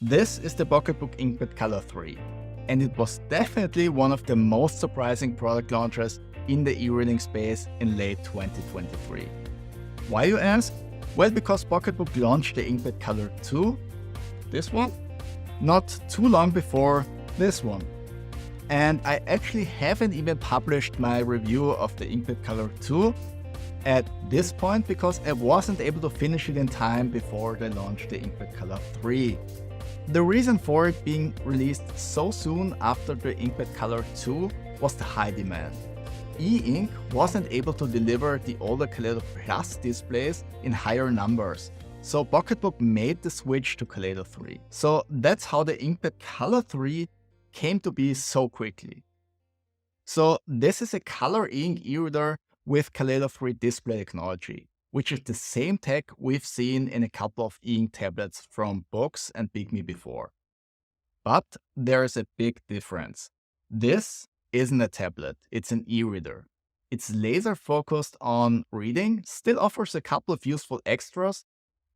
This is the PocketBook Inkpad Color 3, and it was definitely one of the most surprising product launches in the e-reading space in late 2023. Why, you ask? Well, because PocketBook launched the Inkpad Color 2, this one, not too long before this one. And I actually haven't even published my review of the Inkpad Color 2 at this point because I wasn't able to finish it in time before they launched the Inkpad Color 3. The reason for it being released so soon after the Inkpad Color 2 was the high demand. E-Ink wasn't able to deliver the older Kaleido Plus displays in higher numbers, so PocketBook made the switch to Kaleido 3. So that's how the Inkpad Color 3 came to be so quickly. So this is a color ink e-reader with Kaleido 3 display technology, which is the same tech we've seen in a couple of e-ink tablets from Books and Pygmy before. But there is a big difference. This isn't a tablet, it's an e-reader. It's laser focused on reading, still offers a couple of useful extras,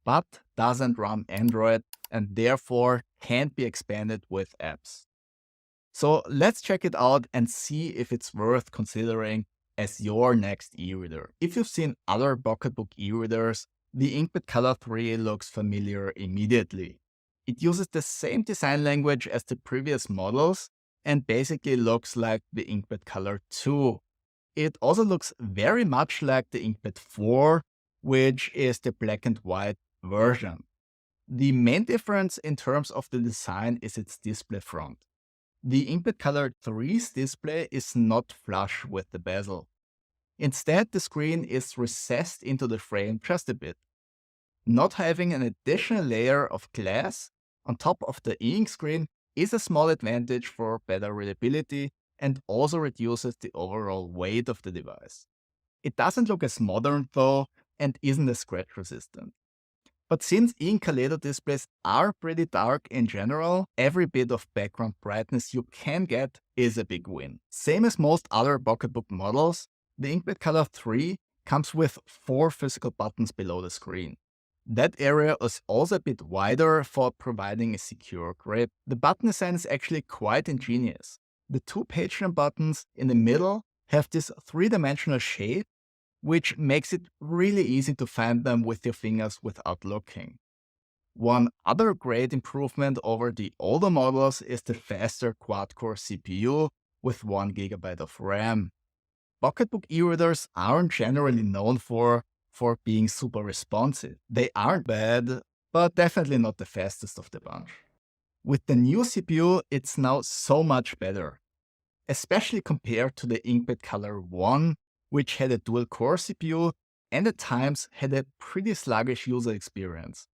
but doesn't run Android and therefore can't be expanded with apps. So let's check it out and see if it's worth considering as your next e-reader. If you've seen other PocketBook e-readers, the Inkpad Color 3 looks familiar immediately. It uses the same design language as the previous models and basically looks like the Inkpad Color 2. It also looks very much like the Inkpad 4, which is the black and white version. The main difference in terms of the design is its display front. The Inkpad Color 3's display is not flush with the bezel. Instead, the screen is recessed into the frame just a bit. Not having an additional layer of glass on top of the e-ink screen is a small advantage for better readability and also reduces the overall weight of the device. It doesn't look as modern though and isn't as scratch resistant. But since e-ink Kaleido displays are pretty dark in general, every bit of background brightness you can get is a big win. Same as most other PocketBook models, the Inkpad Color 3 comes with 4 physical buttons below the screen. That area is also a bit wider for providing a secure grip. The button design is actually quite ingenious. The 2 page turn buttons in the middle have this 3-dimensional shape, which makes it really easy to find them with your fingers without looking. One other great improvement over the older models is the faster quad-core CPU with 1 GB of RAM. PocketBook e-readers aren't generally known for being super responsive. They aren't bad, but definitely not the fastest of the bunch. With the new CPU, it's now so much better, especially compared to the Inkpad Color 1, which had a dual-core CPU and at times had a pretty sluggish user experience.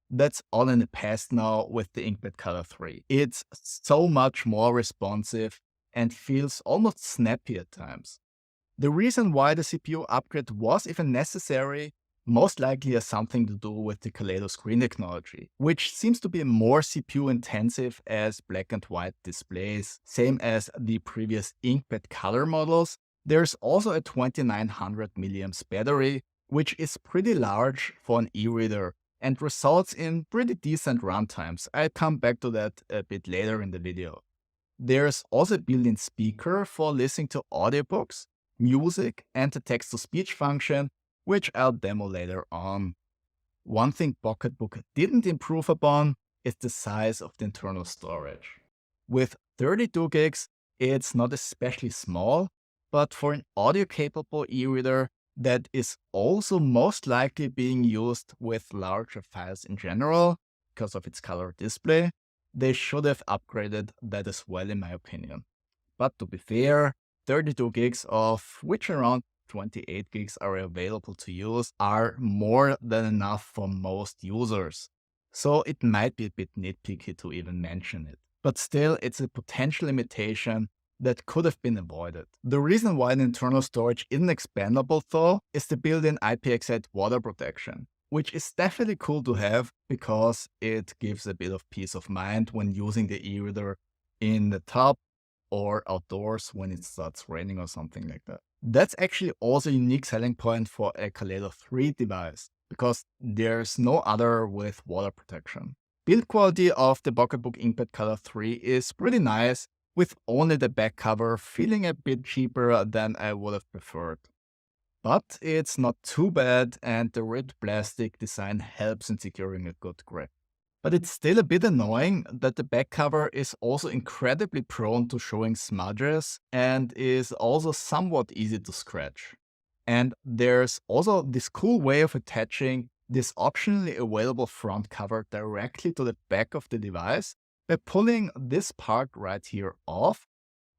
That's all in the past now with the Inkpad Color 3. It's so much more responsive and feels almost snappy at times. The reason why the CPU upgrade was even necessary most likely has something to do with the Kaleido screen technology, which seems to be more CPU intensive as black and white displays. Same as the previous Inkpad Color models, there's also a 2900 mAh battery, which is pretty large for an e-reader and results in pretty decent runtimes. I'll come back to that a bit later in the video. There's also a built-in speaker for listening to audiobooks, music, and the text-to-speech function, which I'll demo later on. One thing PocketBook didn't improve upon is the size of the internal storage. With 32 gigs, it's not especially small, but for an audio-capable e-reader that is also most likely being used with larger files in general, because of its color display, they should have upgraded that as well in my opinion. But to be fair, 32 gigs of which around 28 gigs are available to use are more than enough for most users. So it might be a bit nitpicky to even mention it. But still, it's a potential limitation that could have been avoided. The reason why the internal storage isn't expandable though is the built-in IPX8 water protection, which is definitely cool to have because it gives a bit of peace of mind when using the e-reader in the tub or outdoors when it starts raining or something like that. That's actually also a unique selling point for a Kaleido 3 device because there's no other with water protection. build quality of the PocketBook Inkpad Color 3 is pretty nice, with only the back cover feeling a bit cheaper than I would have preferred. But it's not too bad, and the ribbed plastic design helps in securing a good grip. But it's still a bit annoying that the back cover is also incredibly prone to showing smudges and is also somewhat easy to scratch. And there's also this cool way of attaching this optionally available front cover directly to the back of the device by pulling this part right here off,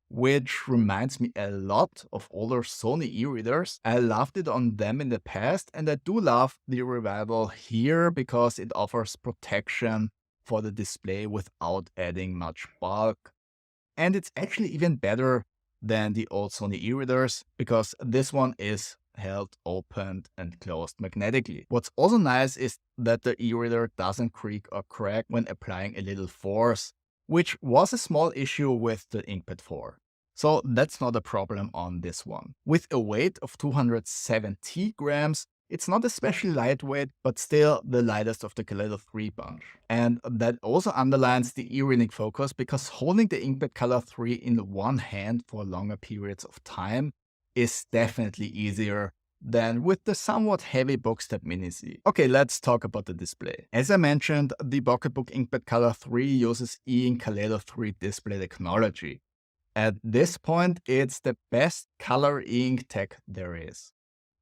which reminds me a lot of older Sony e-readers. I loved it on them in the past, and I do love the revival here because it offers protection for the display without adding much bulk. And it's actually even better than the old Sony e-readers because this one is held opened and closed magnetically. What's also nice is that the e-reader doesn't creak or crack when applying a little force, which was a small issue with the Inkpad 4. So that's not a problem on this one. With a weight of 270 grams, it's not especially lightweight, but still the lightest of the Kaleido 3 bunch. And that also underlines the e-reading focus because holding the Inkpad Color 3 in one hand for longer periods of time is definitely easier than with the somewhat heavy Bookstep Mini Z. Okay, let's talk about the display. As I mentioned, the PocketBook Inkpad Color 3 uses e-ink Kaleido 3 display technology. At this point, it's the best color e-ink tech there is.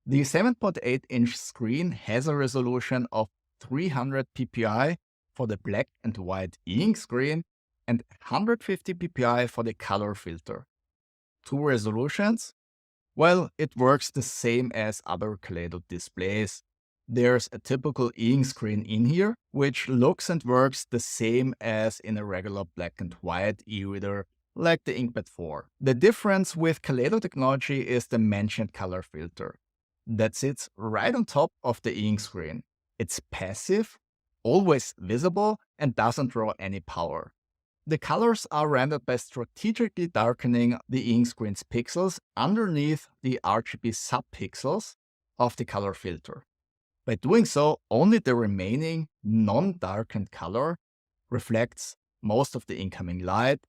The 7.8-inch screen has a resolution of 300 ppi for the black and white e-ink screen and 150 ppi for the color filter. Two resolutions? Well, it works the same as other Kaleido displays. There's a typical e-ink screen in here, which looks and works the same as in a regular black and white e-reader like the Inkpad 4. The difference with Kaleido technology is the mentioned color filter that sits right on top of the e-ink screen. It's passive, always visible, and doesn't draw any power. The colors are rendered by strategically darkening the ink screen's pixels underneath the RGB subpixels of the color filter. By doing so, only the remaining non-darkened color reflects most of the incoming light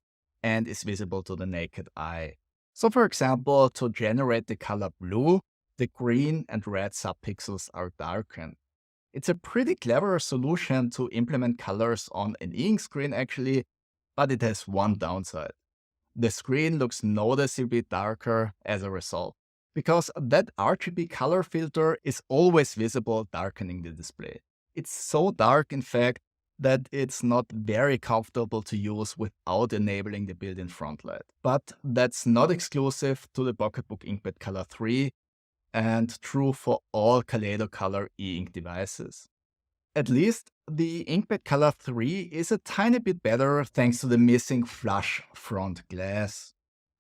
and is visible to the naked eye. So for example, to generate the color blue, the green and red subpixels are darkened. It's a pretty clever solution to implement colors on an ink screen actually, but it has one downside. The screen looks noticeably darker as a result, because that RGB color filter is always visible darkening the display. It's so dark, in fact, that it's not very comfortable to use without enabling the built-in front light. But that's not exclusive to the PocketBook Inkpad Color 3 and true for all Kaleido Color e-ink devices. At least the Inkpad Color 3 is a tiny bit better thanks to the missing flush front glass.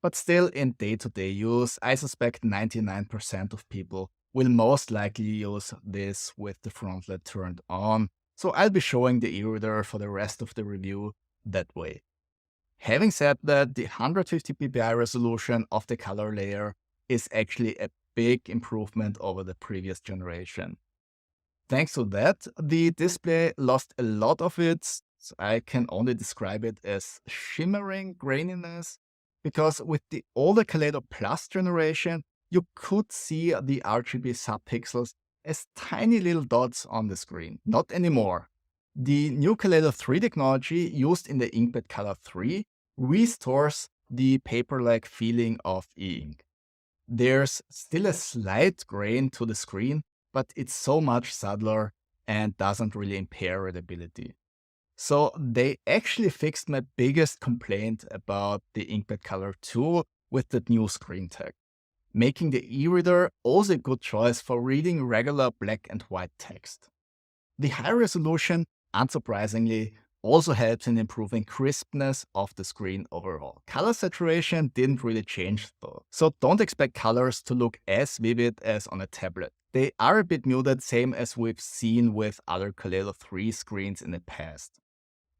But still, in day-to-day use, I suspect 99% of people will most likely use this with the front light turned on, so I'll be showing the e-reader for the rest of the review that way. Having said that, the 150 ppi resolution of the color layer is actually a big improvement over the previous generation. Thanks to that, the display lost a lot of its, I can only describe it as shimmering graininess, because with the older Kaleido Plus generation, you could see the RGB subpixels as tiny little dots on the screen. Not anymore. The new Kaleido 3 technology used in the Inkpad Color 3 restores the paper-like feeling of e-ink. There's still a slight grain to the screen, but it's so much subtler and doesn't really impair readability. So they actually fixed my biggest complaint about the Inkpad Color 2 with the new screen tag, making the e-reader also a good choice for reading regular black and white text. The high resolution, unsurprisingly, also helps in improving crispness of the screen overall. Color saturation didn't really change though, so don't expect colors to look as vivid as on a tablet. They are a bit muted, same as we've seen with other Kaleido 3 screens in the past.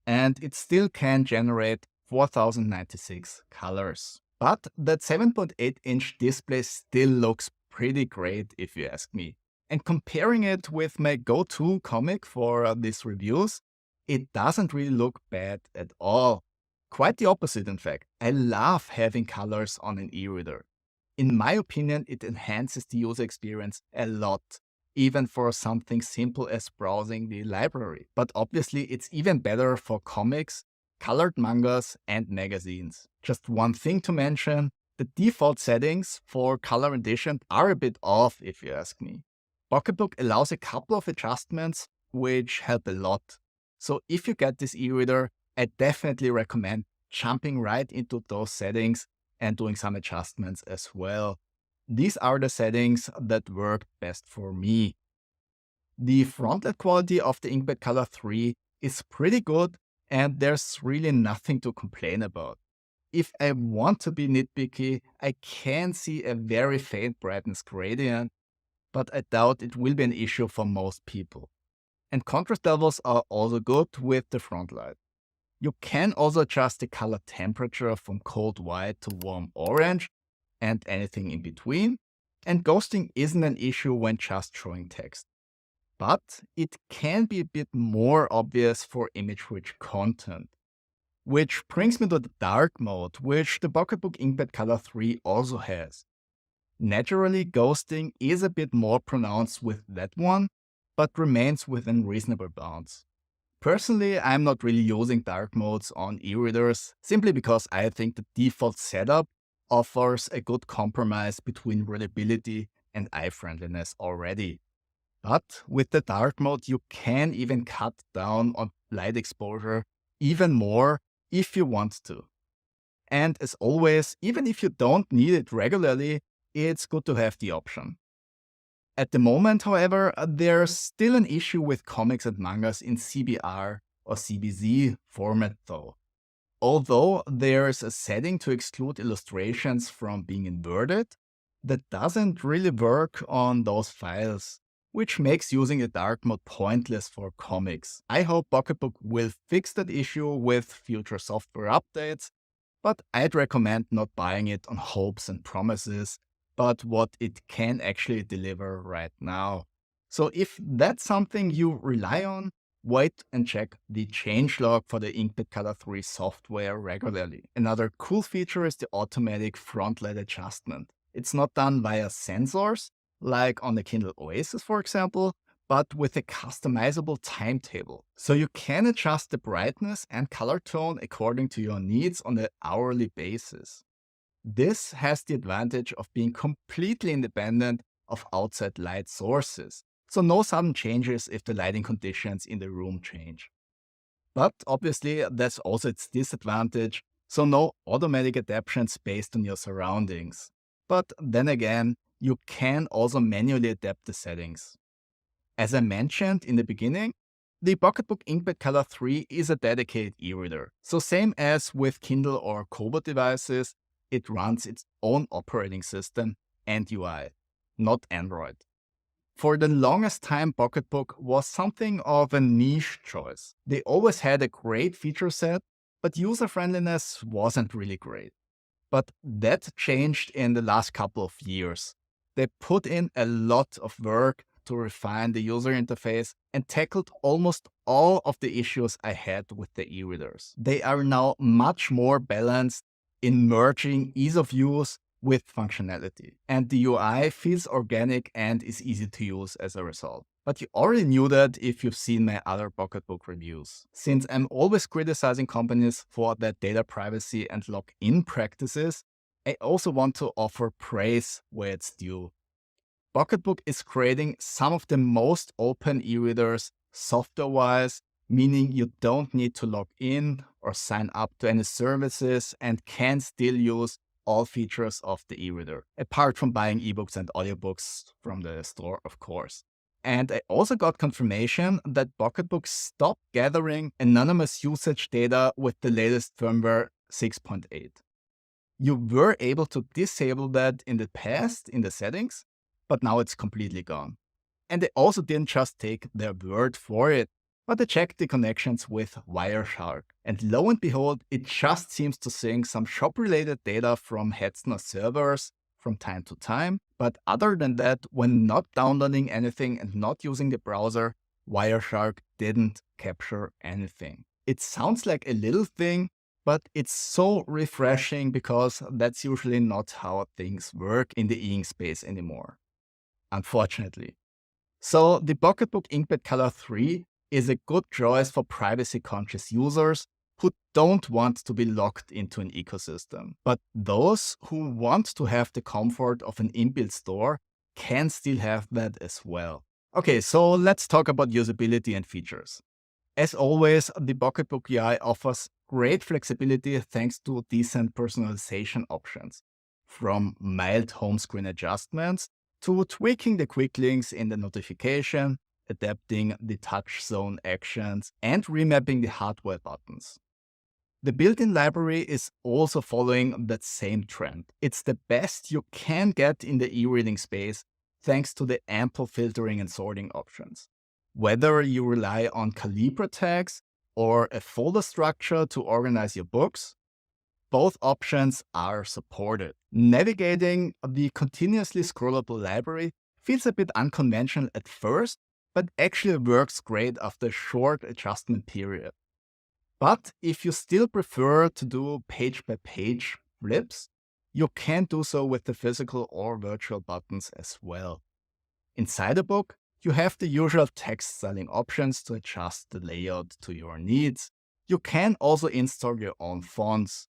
And it still can generate 4096 colors. But that 7.8-inch display still looks pretty great if you ask me. And comparing it with my go-to comic for these reviews, it doesn't really look bad at all. Quite the opposite, in fact. I love having colors on an e-reader. In my opinion, it enhances the user experience a lot, even for something simple as browsing the library. But obviously, it's even better for comics, colored mangas, and magazines. Just one thing to mention, the default settings for color edition are a bit off, if you ask me. PocketBook allows a couple of adjustments which help a lot. So if you get this e-reader, I definitely recommend jumping right into those settings and doing some adjustments as well. These are the settings that work best for me. The frontlit quality of the Inkpad Color 3 is pretty good, and there's really nothing to complain about. If I want to be nitpicky, I can see a very faint brightness gradient, but I doubt it will be an issue for most people. And contrast levels are also good with the front light. You can also adjust the color temperature from cold white to warm orange and anything in between. And ghosting isn't an issue when just showing text. But it can be a bit more obvious for image-rich content. Which brings me to the dark mode, which the PocketBook Inkpad Color 3 also has. Naturally, ghosting is a bit more pronounced with that one, but remains within reasonable bounds. Personally, I'm not really using dark modes on e-readers, simply because I think the default setup offers a good compromise between readability and eye-friendliness already. But with the dark mode, you can even cut down on light exposure even more if you want to. And as always, even if you don't need it regularly, it's good to have the option. At the moment, however, there's still an issue with comics and mangas in CBR or CBZ format though. Although there's a setting to exclude illustrations from being inverted, that doesn't really work on those files, which makes using a dark mode pointless for comics. I hope PocketBook will fix that issue with future software updates, but I'd recommend not buying it on hopes and promises, but what it can actually deliver right now. So if that's something you rely on, wait and check the changelog for the Inkpad Color 3 software regularly. Another cool feature is the automatic front light adjustment. It's not done via sensors, like on the Kindle Oasis, for example, but with a customizable timetable. So you can adjust the brightness and color tone according to your needs on an hourly basis. This has the advantage of being completely independent of outside light sources, so no sudden changes if the lighting conditions in the room change. But obviously, that's also its disadvantage, so no automatic adaptations based on your surroundings. But then again, you can also manually adapt the settings. As I mentioned in the beginning, the PocketBook Inkpad Color 3 is a dedicated e-reader. So same as with Kindle or Kobo devices, it runs its own operating system and UI, not Android. For the longest time, PocketBook was something of a niche choice. They always had a great feature set, but user-friendliness wasn't really great. But that changed in the last couple of years. They put in a lot of work to refine the user interface and tackled almost all of the issues I had with the e-readers. They are now much more balanced in merging ease of use with functionality. And the UI feels organic and is easy to use as a result. But you already knew that if you've seen my other PocketBook reviews. Since I'm always criticizing companies for their data privacy and login practices, I also want to offer praise where it's due. PocketBook is creating some of the most open e-readers software-wise, meaning you don't need to log in or sign up to any services and can still use all features of the e-reader, apart from buying ebooks and audiobooks from the store, of course. And I also got confirmation that PocketBook stopped gathering anonymous usage data with the latest firmware 6.8. You were able to disable that in the past in the settings, but now it's completely gone. And they also didn't just take their word for it, but they checked the connections with Wireshark. And lo and behold, it just seems to sync some shop-related data from Hetzner servers from time to time. But other than that, when not downloading anything and not using the browser, Wireshark didn't capture anything. It sounds like a little thing, but it's so refreshing because that's usually not how things work in the e-ink space anymore, unfortunately. So the PocketBook Inkpad Color 3 is a good choice for privacy-conscious users who don't want to be locked into an ecosystem. But those who want to have the comfort of an inbuilt store can still have that as well. Okay, so let's talk about usability and features. As always, the PocketBook UI offers great flexibility thanks to decent personalization options, from mild home screen adjustments to tweaking the quick links in the notification, adapting the touch zone actions, and remapping the hardware buttons. The built-in library is also following that same trend. It's the best you can get in the e-reading space thanks to the ample filtering and sorting options. Whether you rely on Calibra tags or a folder structure to organize your books, both options are supported. Navigating the continuously scrollable library feels a bit unconventional at first, but actually works great after a short adjustment period. But if you still prefer to do page-by-page flips, you can do so with the physical or virtual buttons as well. Inside a book, you have the usual text styling options to adjust the layout to your needs. You can also install your own fonts.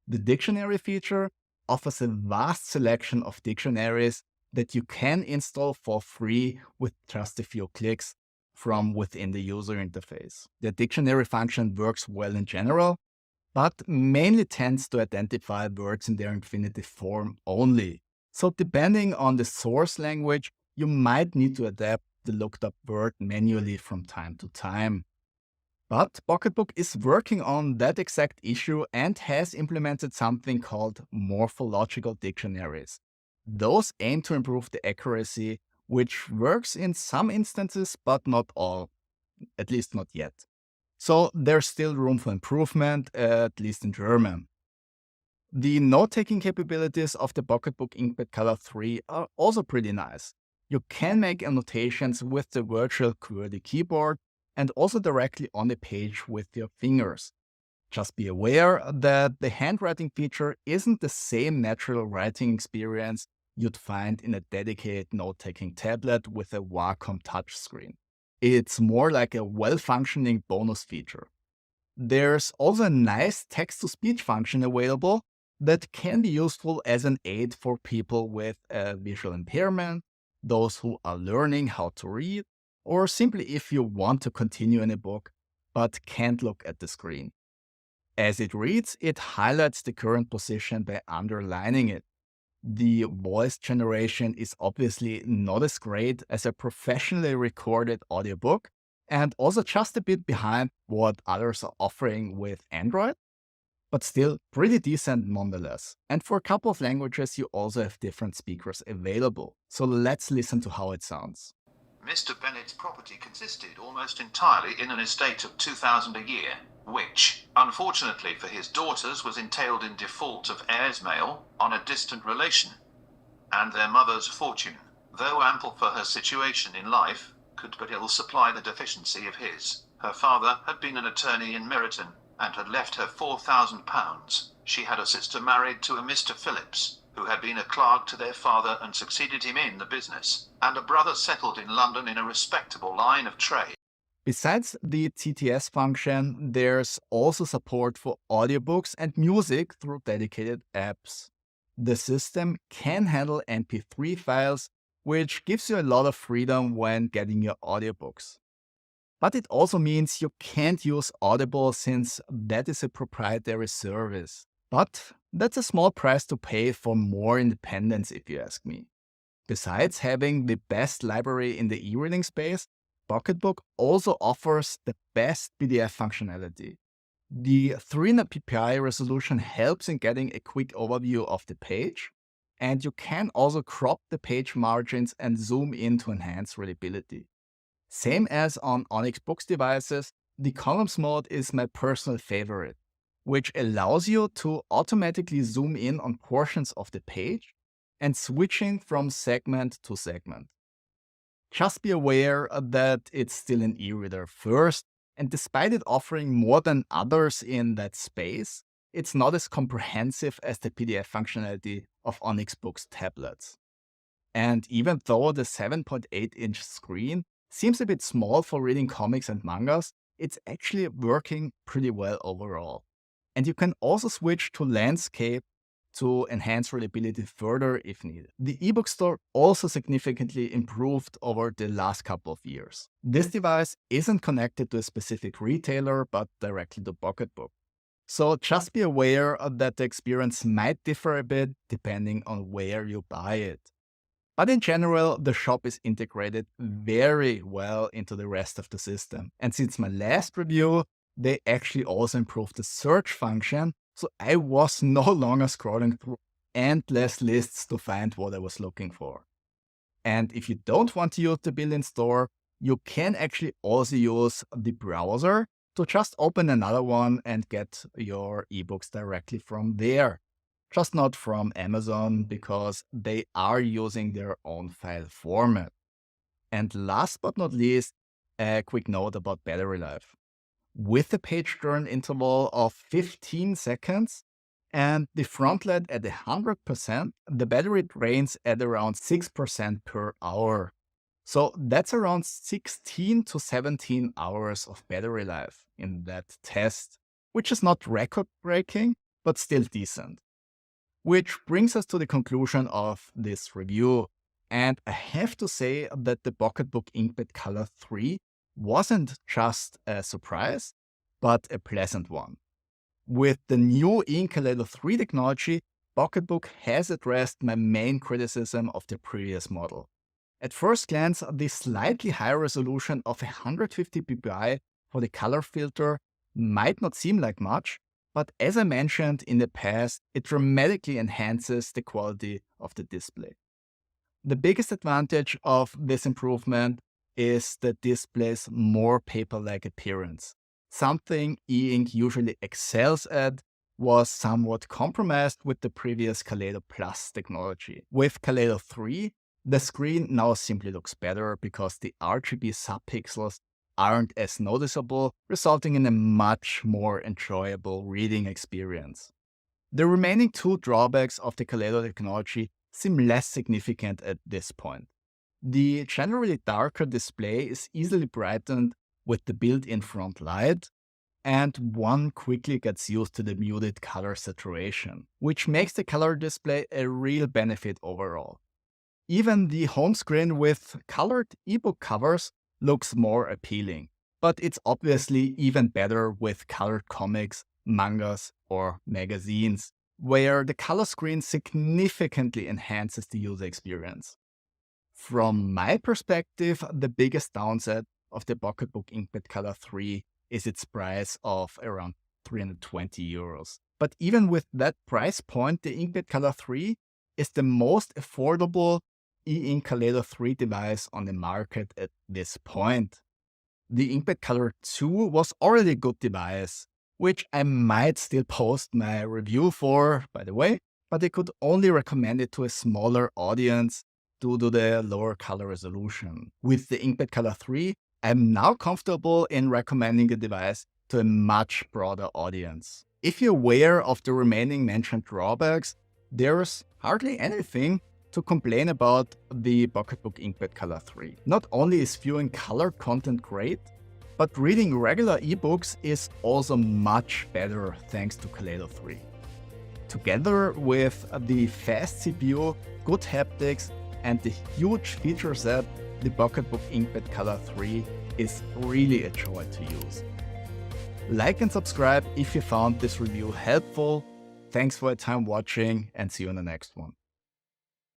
The dictionary feature offers a vast selection of dictionaries that you can install for free with just a few clicks from within the user interface. The dictionary function works well in general, but mainly tends to identify words in their infinitive form only. So depending on the source language, you might need to adapt the looked up word manually from time to time. But PocketBook is working on that exact issue and has implemented something called morphological dictionaries. Those aim to improve the accuracy, which works in some instances, but not all, at least not yet. So there's still room for improvement, at least in German. The note-taking capabilities of the PocketBook Inkpad Color 3 are also pretty nice. You can make annotations with the virtual QWERTY keyboard and also directly on the page with your fingers. Just be aware that the handwriting feature isn't the same natural writing experience you'd find in a dedicated note-taking tablet with a Wacom touchscreen. It's more like a well-functioning bonus feature. There's also a nice text-to-speech function available that can be useful as an aid for people with a visual impairment, those who are learning how to read, or simply if you want to continue in a book but can't look at the screen. As it reads, it highlights the current position by underlining it. The voice generation is obviously not as great as a professionally recorded audiobook, and also just a bit behind what others are offering with Android, but still pretty decent nonetheless. And for a couple of languages, you also have different speakers available. So let's listen to how it sounds. Mr. Bennett's property consisted almost entirely in an estate of £2,000 a year, which, unfortunately for his daughters, was entailed in default of heirs male on a distant relation. And their mother's fortune, though ample for her situation in life, could but ill supply the deficiency of his. Her father had been an attorney in Meryton, and had left her £4,000. She had a sister married to a Mr. Phillips, who had been a clerk to their father and succeeded him in the business, and a brother settled in London in a respectable line of trade. Besides the TTS function, there's also support for audiobooks and music through dedicated apps. The system can handle MP3 files, which gives you a lot of freedom when getting your audiobooks. But it also means you can't use Audible since that is a proprietary service. But that's a small price to pay for more independence, if you ask me. Besides having the best library in the e-reading space, PocketBook also offers the best PDF functionality. The 300 ppi resolution helps in getting a quick overview of the page, and you can also crop the page margins and zoom in to enhance readability. Same as on Onyx Books devices, the columns mode is my personal favorite, which allows you to automatically zoom in on portions of the page and switching from segment to segment. Just be aware that it's still an e-reader first, And despite it offering more than others in that space, it's not as comprehensive as the PDF functionality of Onyx Books tablets. And even though the 7.8-inch screen seems a bit small for reading comics and mangas, it's actually working pretty well overall. And you can also switch to landscape to enhance readability further if needed. The ebook store also significantly improved over the last couple of years. This device isn't connected to a specific retailer, but directly to PocketBook. So just be aware that the experience might differ a bit depending on where you buy it. But in general, the shop is integrated very well into the rest of the system. And since my last review, they actually also improved the search function, so I was no longer scrolling through endless lists to find what I was looking for. And if you don't want to use the built-in store, you can actually also use the browser to just open another one and get your ebooks directly from there. Just not from Amazon, because they are using their own file format. And last but not least, a quick note about battery life. With a page turn interval of 15 seconds and the front light at 100%, the battery drains at around 6% per hour. So that's around 16 to 17 hours of battery life in that test, which is not record-breaking, but still decent. Which brings us to the conclusion of this review. And I have to say that the PocketBook Inkpad Color 3 wasn't just a surprise, but a pleasant one. With the new Kaleido 3 technology, PocketBook has addressed my main criticism of the previous model. At first glance, the slightly higher resolution of 150 ppi for the color filter might not seem like much, but as I mentioned in the past, it dramatically enhances the quality of the display. The biggest advantage of this improvement is the display's more paper-like appearance. Something e-ink usually excels at was somewhat compromised with the previous Kaleido Plus technology. With Kaleido 3, the screen now simply looks better because the RGB subpixels aren't as noticeable, resulting in a much more enjoyable reading experience. The remaining two drawbacks of the Kaleido technology seem less significant at this point. The generally darker display is easily brightened with the built-in front light, and one quickly gets used to the muted color saturation, which makes the color display a real benefit overall. Even the home screen with colored ebook covers looks more appealing, but it's obviously even better with colored comics, mangas, or magazines, where the color screen significantly enhances the user experience. From my perspective, the biggest downside of the PocketBook Inkpad Color 3 is its price of around 320 euros. But even with that price point, the Inkpad Color 3 is the most affordable e-ink Kaleido 3 device on the market at this point. The Inkpad Color 2 was already a good device, which I might still post my review for, by the way, but I could only recommend it to a smaller audience due to the lower color resolution. With the Inkpad Color 3, I'm now comfortable in recommending the device to a much broader audience. If you're aware of the remaining mentioned drawbacks, there's hardly anything to complain about the PocketBook Inkpad Color 3. Not only is viewing colored content great, but reading regular ebooks is also much better thanks to Kaleido 3. Together with the fast CPU, good haptics, and the huge feature set, the PocketBook Inkpad Color 3 is really a joy to use. Like and subscribe if you found this review helpful. Thanks for your time watching, and see you in the next one.